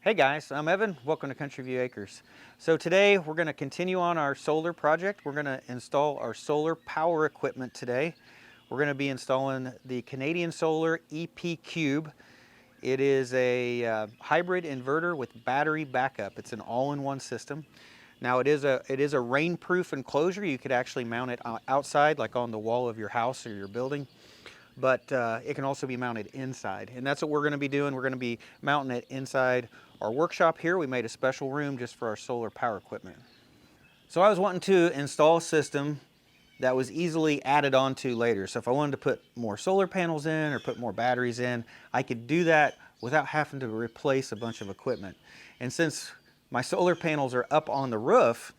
Hey guys, I'm Evan. Welcome to Country View Acres. So today we're going to continue on our solar project. We're going to install our solar power equipment today. We're going to be installing the Canadian Solar EP Cube. It is a hybrid inverter with battery backup. It's an all-in-one system. Now it is a rain-proof enclosure. You could actually mount it outside, like on the wall of your house or your building. But it can also be mounted inside, and that's what we're going to be doing. We're going to be mounting it inside our workshop here. We made a special room just for our solar power equipment. So I was wanting to install a system that was easily added on to later. So if I wanted to put more solar panels in or put more batteries in, I could do that without having to replace a bunch of equipment. And since my solar panels are up on the roof,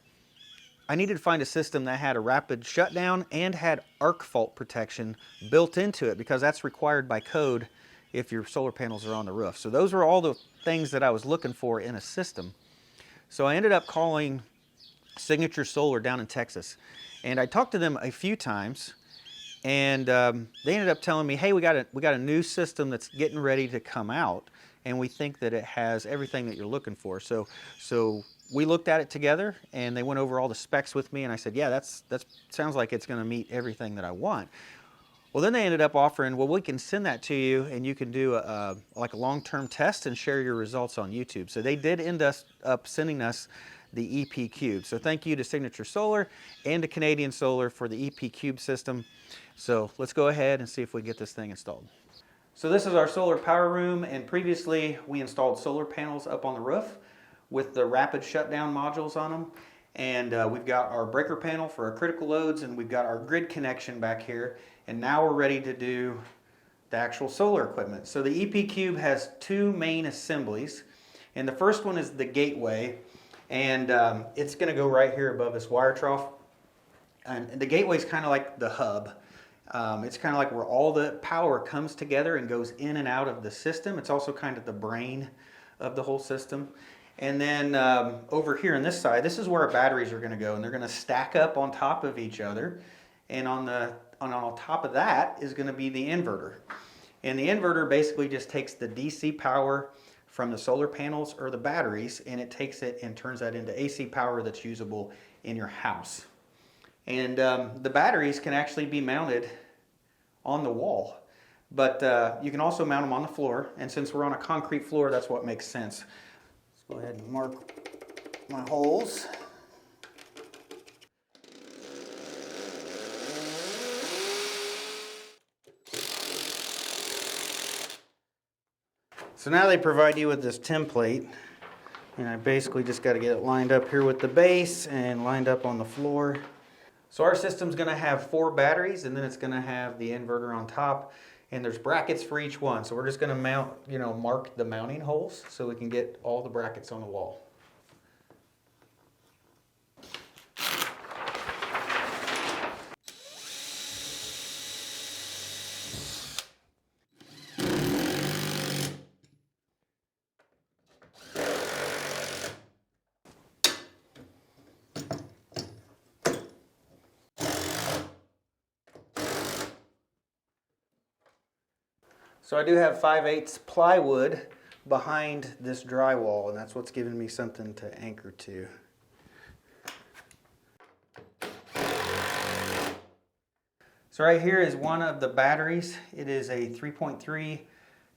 I needed to find a system that had a rapid shutdown and had arc fault protection built into it, because that's required by code if your solar panels are on the roof. So those were all the things that I was looking for in a system. So I ended up calling Signature Solar down in Texas, and I talked to them a few times, and they ended up telling me, hey, we got a new system that's getting ready to come out, and we think that it has everything that you're looking for. So we looked at it together, and they went over all the specs with me, and I said, yeah, that sounds like it's going to meet everything that I want. Well, then they ended up offering, well, we can send that to you, and you can do like a long-term test and share your results on YouTube. So they did end up sending us the EP Cube. So thank you to Signature Solar and to Canadian Solar for the EP Cube system. So let's go ahead and see if we get this thing installed. So this is our solar power room, and previously we installed solar panels up on the roof with the rapid shutdown modules on them. And we've got our breaker panel for our critical loads, and we've got our grid connection back here. And now we're ready to do the actual solar equipment. So the EP Cube has two main assemblies, and the first one is the gateway, and it's going to go right here above this wire trough. And the gateway is kind of like the hub. It's kind of like where all the power comes together and goes in and out of the system. It's also kind of the brain of the whole system. And then over here on this side, this is where our batteries are going to go, and they're going to stack up on top of each other. And on top of that is going to be the inverter. And the inverter basically just takes the DC power from the solar panels or the batteries, and it takes it and turns that into AC power that's usable in your house. And the batteries can actually be mounted on the wall, but you can also mount them on the floor. And since we're on a concrete floor, that's what makes sense. Go ahead and mark my holes. So now they provide you with this template, and I basically just got to get it lined up here with the base and lined up on the floor. So our system's going to have 4 batteries, and then it's going to have the inverter on top. And there's brackets for each one. So we're just going to mark the mounting holes so we can get all the brackets on the wall. So I do have 5/8 plywood behind this drywall, and that's what's giving me something to anchor to. So right here is one of the batteries. It is a 3.3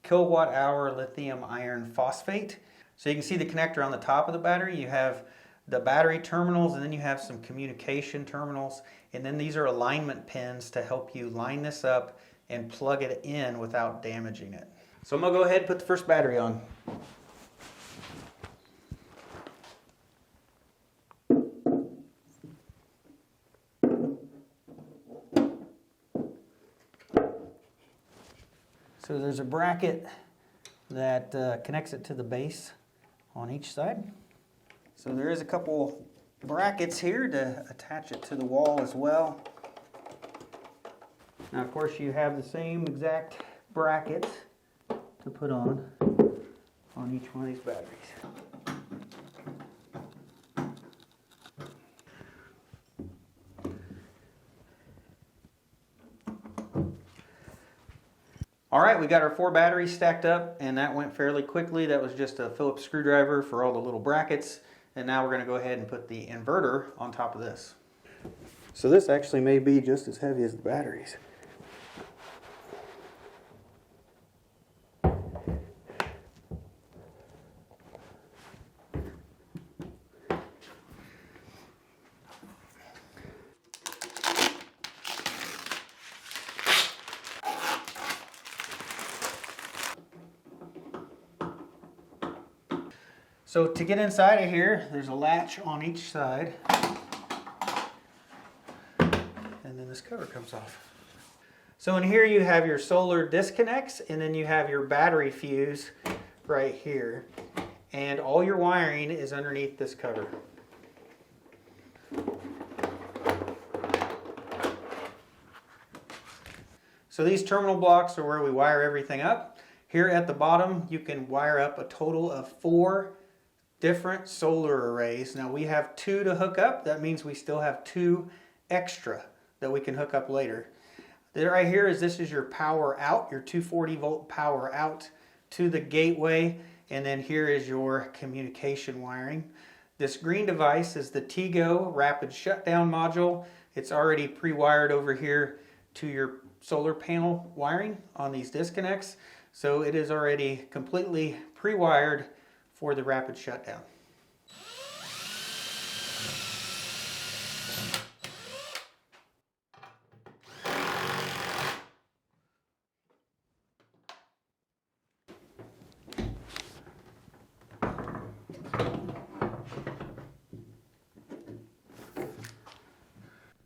kilowatt hour lithium iron phosphate. So you can see the connector on the top of the battery. You have the battery terminals, and then you have some communication terminals, and then these are alignment pins to help you line this up and plug it in without damaging it. So I'm going to go ahead and put the first battery on. So there's a bracket that connects it to the base on each side. So there is a couple brackets here to attach it to the wall as well. Now, of course, you have the same exact brackets to put on each one of these batteries. All right, we got our 4 batteries stacked up, and that went fairly quickly. That was just a Phillips screwdriver for all the little brackets. And now we're going to go ahead and put the inverter on top of this. So this actually may be just as heavy as the batteries. So to get inside of here, there's a latch on each side. And then this cover comes off. So in here you have your solar disconnects, and then you have your battery fuse right here. And all your wiring is underneath this cover. So these terminal blocks are where we wire everything up. Here at the bottom, you can wire up a total of 4 different solar arrays. Now we have 2 to hook up. That means we still have 2 extra that we can hook up later. Right here this is your power out, your 240 volt power out to the gateway, and then here is your communication wiring. This green device is the TGO rapid shutdown module. It's already pre-wired over here to your solar panel wiring on these disconnects. So it is already completely pre-wired for the rapid shutdown.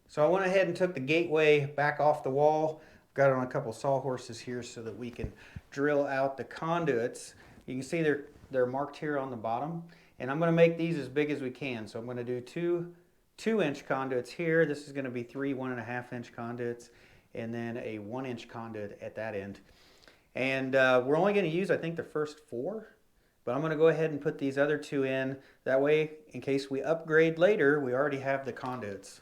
So I went ahead and took the gateway back off the wall. Got it on a couple sawhorses here so that we can drill out the conduits. You can see they're marked here on the bottom, and I'm going to make these as big as we can. So I'm going to do two 2-inch conduits here. This is going to be 3 1.5-inch conduits, and then a 1-inch conduit at that end. And we're only going to use, I think, the first 4, but I'm going to go ahead and put these other 2 in. That way, in case we upgrade later, we already have the conduits.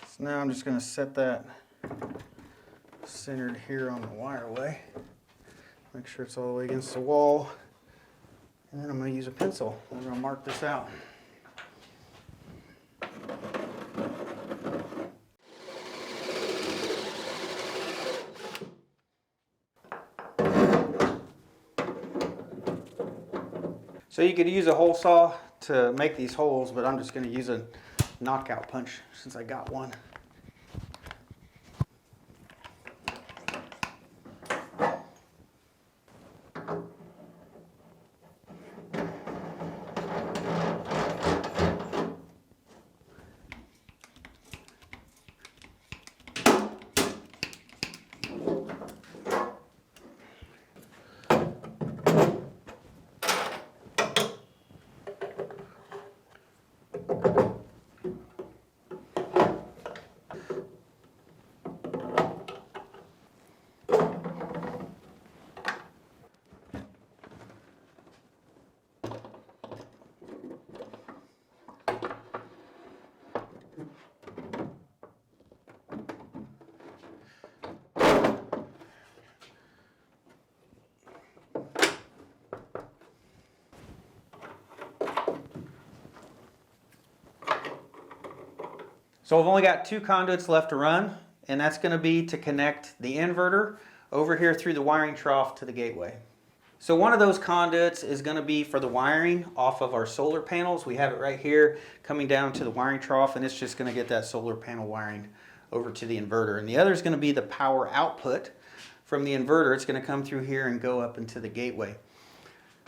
So now I'm just going to set that centered here on the wireway. Make sure it's all the way against the wall. And then I'm going to use a pencil. I'm going to mark this out. So you could use a hole saw to make these holes, but I'm just going to use a knockout punch since I got one. So I've only got 2 conduits left to run, and that's going to be to connect the inverter over here through the wiring trough to the gateway. So one of those conduits is going to be for the wiring off of our solar panels. We have it right here coming down to the wiring trough, and it's just going to get that solar panel wiring over to the inverter. And the other is going to be the power output from the inverter. It's going to come through here and go up into the gateway.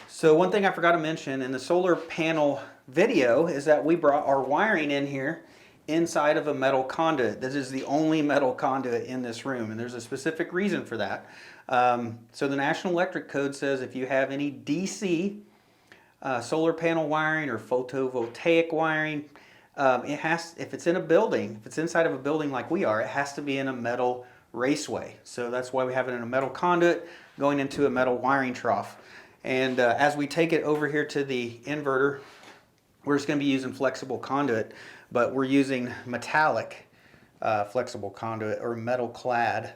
So one thing I forgot to mention in the solar panel video is that we brought our wiring in here inside of a metal conduit. This is the only metal conduit in this room, and there's a specific reason for that. So the National Electric Code says if you have any DC solar panel wiring or photovoltaic wiring, if it's in a building, if it's inside of a building like we are, it has to be in a metal raceway. So that's why we have it in a metal conduit going into a metal wiring trough. And as we take it over here to the inverter, We're just going to be using flexible conduit, but we're using metallic flexible conduit, or metal clad,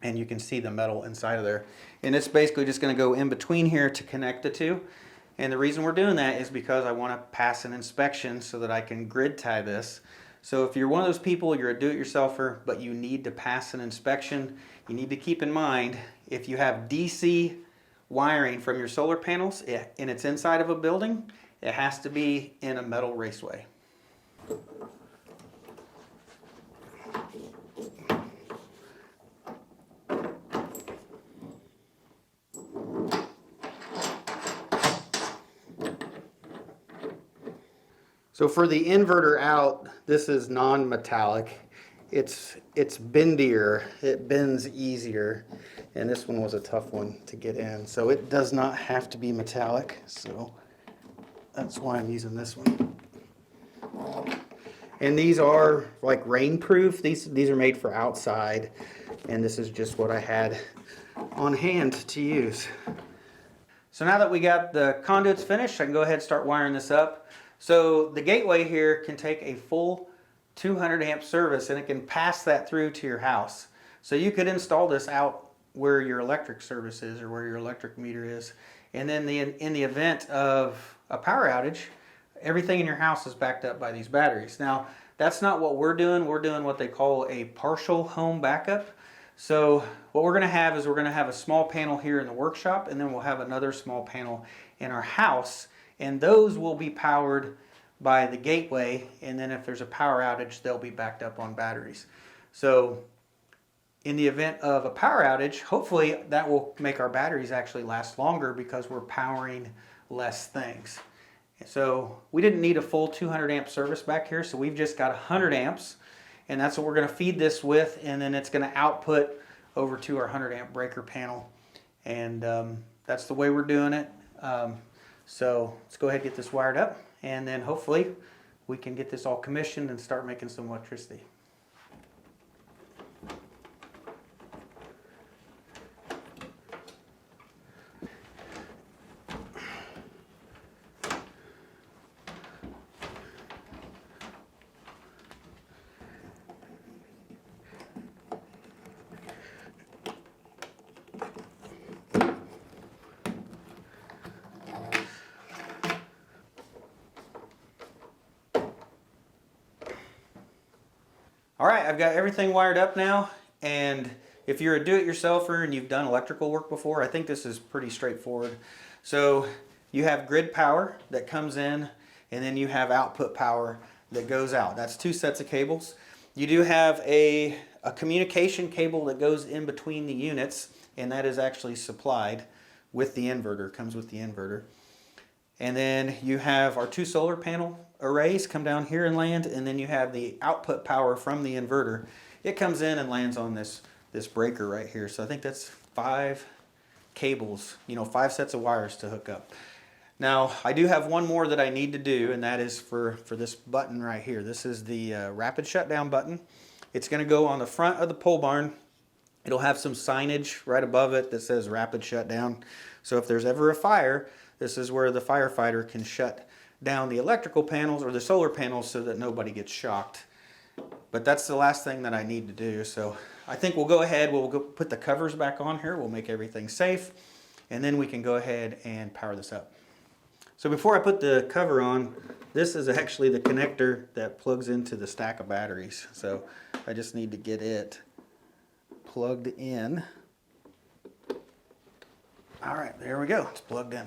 and you can see the metal inside of there. And it's basically just going to go in between here to connect the two. And the reason we're doing that is because I want to pass an inspection so that I can grid tie this. So if you're one of those people, you're a do-it-yourselfer, but you need to pass an inspection, you need to keep in mind, if you have DC wiring from your solar panels and it's inside of a building, it has to be in a metal raceway. So for the inverter out, this is non-metallic. It's bendier, it bends easier, and this one was a tough one to get in. So it does not have to be metallic, so that's why I'm using this one. And these are like rainproof. These are made for outside, and this is just what I had on hand to use. So now that we got the conduits finished, I can go ahead and start wiring this up. So the gateway here can take a full 200 amp service, and it can pass that through to your house. So you could install this out where your electric service is or where your electric meter is. And then in the event of a power outage, everything in your house is backed up by these batteries. Now, that's not what we're doing. We're doing what they call a partial home backup. So what we're going to have is we're going to have a small panel here in the workshop, and then we'll have another small panel in our house. And those will be powered by the gateway, and then if there's a power outage, they'll be backed up on batteries. So in the event of a power outage, hopefully that will make our batteries actually last longer because we're powering less things. So we didn't need a full 200 amp service back here, so we've just got 100 amps, and that's what we're going to feed this with, and then it's going to output over to our 100 amp breaker panel. And that's the way we're doing it. So let's go ahead and get this wired up, and then hopefully we can get this all commissioned and start making some electricity. All right, I've got everything wired up now, and if you're a do-it-yourselfer and you've done electrical work before, I think this is pretty straightforward. So you have grid power that comes in, and then you have output power that goes out. That's two sets of cables. You do have a communication cable that goes in between the units, and that is actually supplied with the inverter, comes with the inverter. And then you have our two solar panel arrays come down here and land, and then you have the output power from the inverter. It comes in and lands on this breaker right here. So I think that's 5 cables, 5 sets of wires to hook up. Now I do have one more that I need to do, and that is for this button right here. This is the rapid shutdown button. It's going to go on the front of the pole barn. It'll have some signage right above it that says rapid shutdown. So if there's ever a fire, this is where the firefighter can shut down the electrical panels or the solar panels so that nobody gets shocked. But that's the last thing that I need to do. So I think we'll go ahead, we'll go put the covers back on here, we'll make everything safe, and then we can go ahead and power this up. So before I put the cover on, this is actually the connector that plugs into the stack of batteries. So I just need to get it plugged in. All right, there we go, it's plugged in.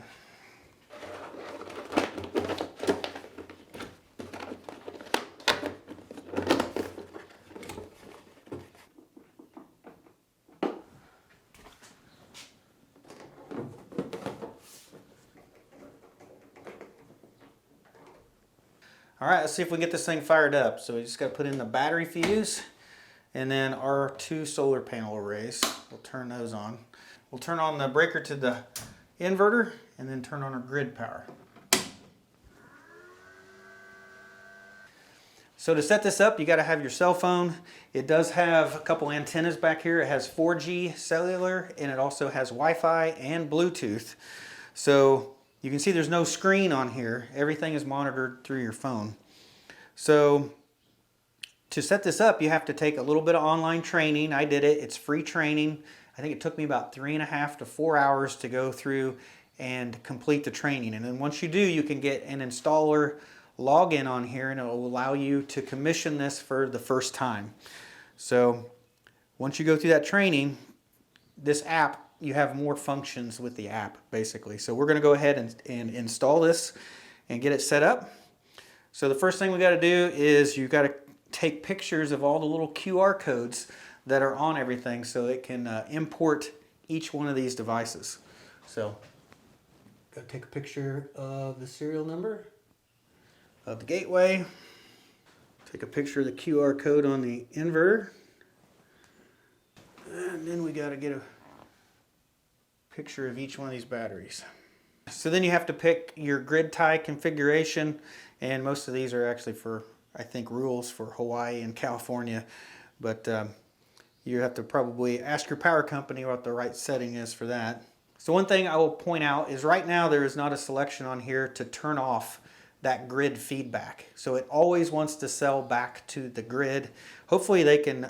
All right, let's see if we can get this thing fired up. So we just got to put in the battery fuse and then our 2 solar panel arrays. We'll turn those on. We'll turn on the breaker to the inverter and then turn on our grid power. So to set this up, you got to have your cell phone. It does have a couple antennas back here. It has 4G cellular, and it also has Wi-Fi and Bluetooth. So You can see there's no screen on here. Everything is monitored through your phone. So to set this up, you have to take a little bit of online training. I did it. It's free training. I think it took me about 3.5 to 4 hours to go through and complete the training. And then once you do, you can get an installer login on here, and it will allow you to commission this for the first time. So once you go through that training, this app, you have more functions with the app basically. So we're going to go ahead and install this and get it set up. So the first thing we got to do is you got to take pictures of all the little QR codes that are on everything so it can import each one of these devices. So got to take a picture of the serial number of the gateway, take a picture of the QR code on the inverter, and then we got to get a picture of each one of these batteries. So then you have to pick your grid tie configuration, and most of these are actually for, I think, rules for Hawaii and California, but you have to probably ask your power company what the right setting is for that. So one thing I will point out is right now there is not a selection on here to turn off that grid feedback. So it always wants to sell back to the grid. Hopefully they can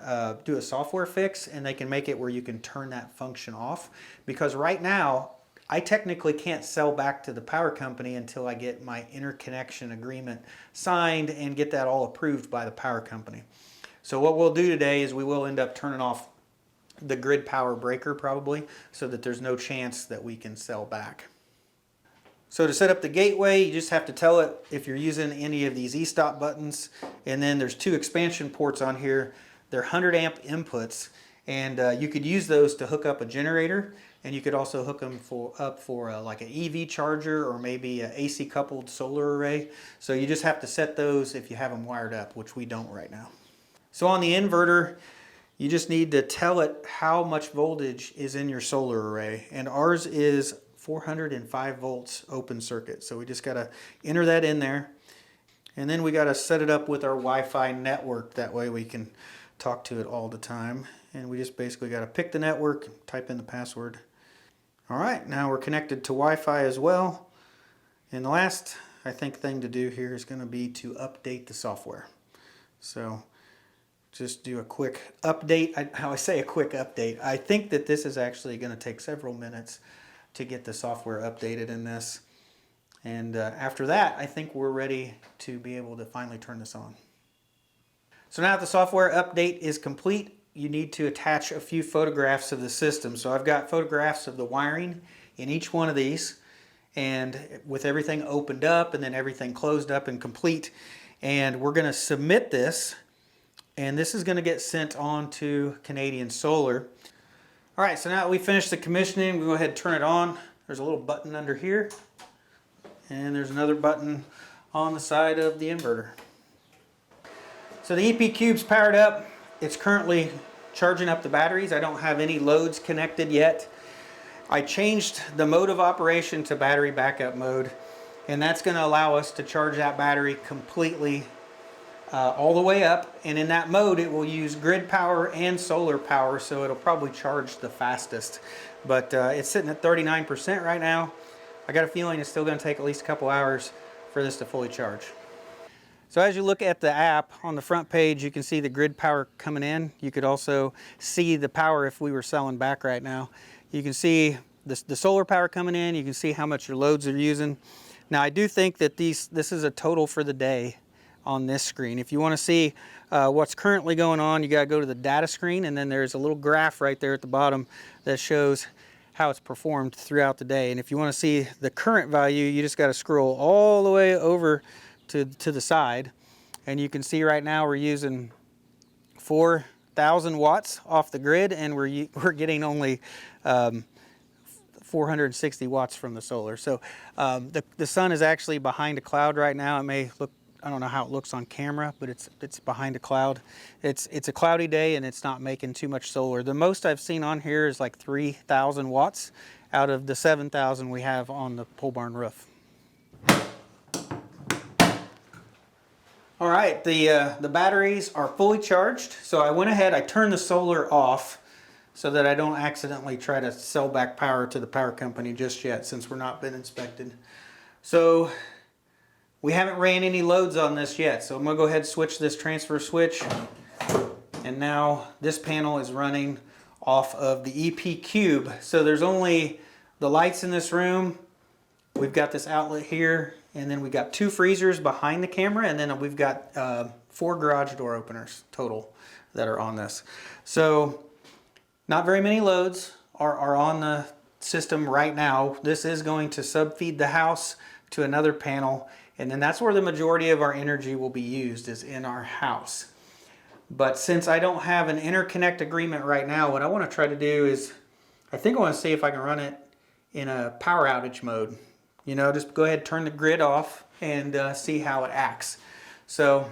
do a software fix and they can make it where you can turn that function off, because right now I technically can't sell back to the power company until I get my interconnection agreement signed and get that all approved by the power company. So what we'll do today is we will end up turning off the grid power breaker probably, so that there's no chance that we can sell back. So to set up the gateway, you just have to tell it if you're using any of these e-stop buttons, and then there's 2 expansion ports on here. They're 100 amp inputs, and you could use those to hook up a generator, and you could also hook them up for like an EV charger or maybe an AC coupled solar array. So you just have to set those if you have them wired up, which we don't right now. So on the inverter, you just need to tell it how much voltage is in your solar array, and ours is 405 volts open circuit. So we just got to enter that in there, and then we got to set it up with our Wi-Fi network. That way we can talk to it all the time. And we just basically got to pick the network, type in the password. All right, now we're connected to Wi-Fi as well. And the last, I think, thing to do here is going to be to update the software. So just do a quick update. How I say a quick update, I think that this is actually going to take several minutes to get the software updated in this. And after that, I think we're ready to be able to finally turn this on. So now that the software update is complete, you need to attach a few photographs of the system. So I've got photographs of the wiring in each one of these, and with everything opened up and then everything closed up and complete. And we're going to submit this, and this is going to get sent on to Canadian Solar. All right, so now that we finished the commissioning, we go ahead and turn it on. There's a little button under here, and there's another button on the side of the inverter. So the EP Cube's powered up. It's currently charging up the batteries. I don't have any loads connected yet. I changed the mode of operation to battery backup mode, and that's going to allow us to charge that battery completely all the way up. And in that mode, it will use grid power and solar power, so it'll probably charge the fastest. But it's sitting at 39% right now. I got a feeling it's still going to take at least a couple hours for this to fully charge. So as you look at the app on the front page, you can see the grid power coming in. You could also see the power if we were selling back right now. You can see the solar power coming in. You can see how much your loads are using. Now I do think that this is a total for the day on this screen. If you want to see what's currently going on, you got to go to the data screen, and then there's a little graph right there at the bottom that shows how it's performed throughout the day. And if you want to see the current value, you just got to scroll all the way over to the side, and you can see right now we're using 4,000 watts off the grid, and we're getting only 460 watts from the solar. So the sun is actually behind a cloud right now. It may look, I don't know how it looks on camera, but it's behind a cloud. It's a cloudy day, and it's not making too much solar. The most I've seen on here is like 3,000 watts out of the 7,000 we have on the pole barn roof. All right, the batteries are fully charged. So I went ahead, I turned the solar off so that I don't accidentally try to sell back power to the power company just yet, since we're not been inspected. So we haven't ran any loads on this yet. So I'm gonna go ahead and switch this transfer switch. And now this panel is running off of the EP cube. So there's only the lights in this room. We've got this outlet here, and then we got 2 freezers behind the camera, and then we've got 4 garage door openers total that are on this. So not very many loads are on the system right now. This is going to subfeed the house to another panel, and then that's where the majority of our energy will be used, is in our house. But since I don't have an interconnect agreement right now, what I want to try to do is, I think I want to see if I can run it in a power outage mode. You know, just go ahead and turn the grid off and see how it acts. So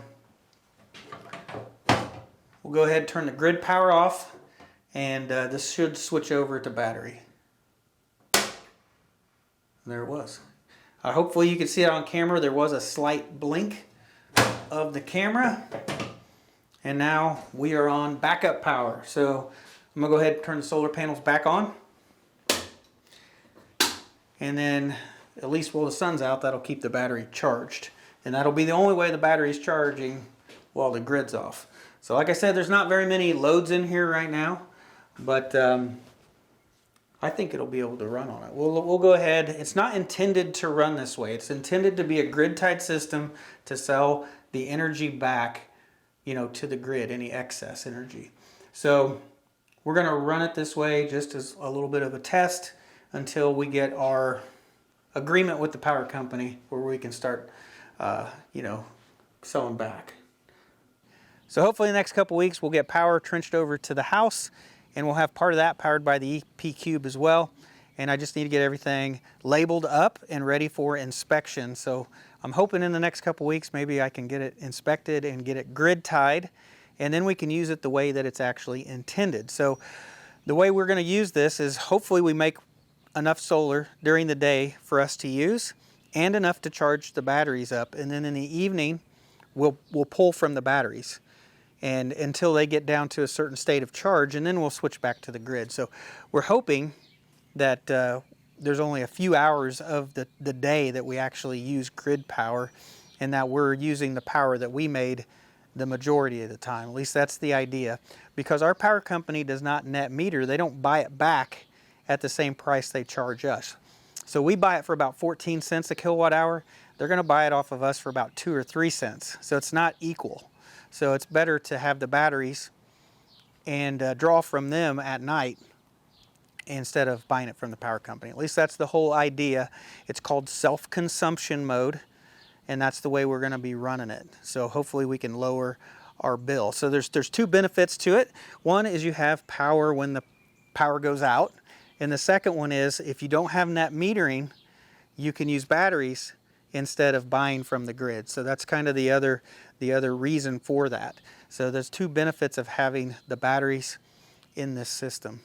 we'll go ahead and turn the grid power off, and this should switch over to battery. There it was. Hopefully you can see it on camera. There was a slight blink of the camera. And now we are on backup power. So I'm gonna go ahead and turn the solar panels back on. And then, at least while the sun's out, that'll keep the battery charged. And that'll be the only way the battery's charging while the grid's off. So like I said, there's not very many loads in here right now, but I think it'll be able to run on it. We'll go ahead. It's not intended to run this way. It's intended to be a grid-tied system to sell the energy back, you know, to the grid, any excess energy. So we're going to run it this way just as a little bit of a test until we get our agreement with the power company where we can start, you know, selling back. So hopefully in the next couple weeks we'll get power trenched over to the house, and we'll have part of that powered by the EP cube as well. And I just need to get everything labeled up and ready for inspection. So I'm hoping in the next couple weeks maybe I can get it inspected and get it grid tied, and then we can use it the way that it's actually intended. So the way we're going to use this is, hopefully we make enough solar during the day for us to use and enough to charge the batteries up, and then in the evening we'll pull from the batteries and until they get down to a certain state of charge, and then we'll switch back to the grid. So we're hoping that there's only a few hours of the day that we actually use grid power, and that we're using the power that we made the majority of the time. At least that's the idea, because our power company does not net meter. They don't buy it back at the same price they charge us. So we buy it for about 14 cents a kilowatt hour. They're going to buy it off of us for about 2 or 3 cents. So it's not equal. So it's better to have the batteries and draw from them at night instead of buying it from the power company. At least that's the whole idea. It's called self-consumption mode, and that's the way we're going to be running it. So hopefully we can lower our bill. So there's 2 benefits to it. One is you have power when the power goes out, and the second one is, if you don't have net metering, you can use batteries instead of buying from the grid. So that's kind of the other reason for that. So there's 2 benefits of having the batteries in this system.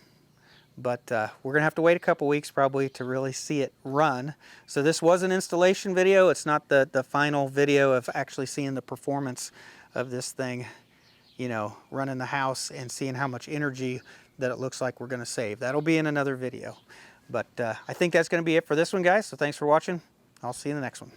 But we're going to have to wait a couple weeks probably to really see it run. So this was an installation video. It's not the final video of actually seeing the performance of this thing, you know, running the house and seeing how much energy that it looks like we're going to save. That'll be in another video. But I think that's going to be it for this one, guys. So thanks for watching. I'll see you in the next one.